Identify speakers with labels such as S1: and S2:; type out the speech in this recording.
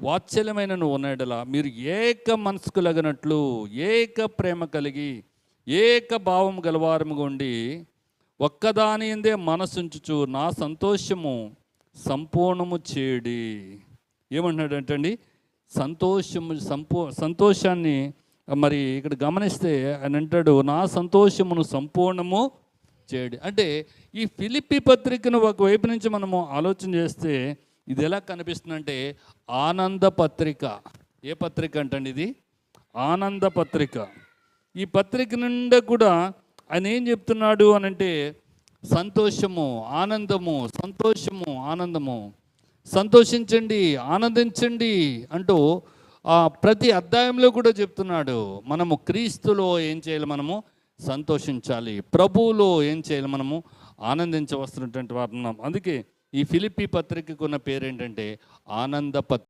S1: వాత్సల్యమైన నువ్వు ఉన్నడలా మీరు ఏక మనసుకులగినట్లు ఏక ప్రేమ కలిగి ఏక భావం గలవారముగా ఉండి ఒక్కదాని ఎందే మనసుంచుచు నా సంతోషము సంపూర్ణము చేయడి. ఏమంటున్నాడంటండి? సంతోషాన్ని మరి ఇక్కడ గమనిస్తే ఆయన అంటాడు, నా సంతోషమును సంపూర్ణము చేయడి. అంటే ఈ ఫిలిప్పీ పత్రికను ఒకవైపు నుంచి మనము ఆలోచన చేస్తే ఇది ఎలా కనిపిస్తుందంటే ఆనంద పత్రిక. ఏ పత్రిక అంటండి ఇది? ఆనంద పత్రిక. ఈ పత్రిక నిండా కూడా ఆయన ఏం చెప్తున్నాడు అనంటే సంతోషము, ఆనందము, సంతోషము, ఆనందము, సంతోషించండి, ఆనందించండి అంటూ ప్రతి అధ్యాయంలో కూడా చెప్తున్నాడు. మనము క్రీస్తులో ఏం చేయాలి? మనము సంతోషించాలి. ప్రభువులో ఏం చేయాలి? మనము ఆనందించవలసినటువంటి వారు ఉన్నాం. అందుకే ఈ ఫిలిప్పీ పత్రికకు ఉన్న పేరు ఏంటంటే ఆనంద పత్రిక.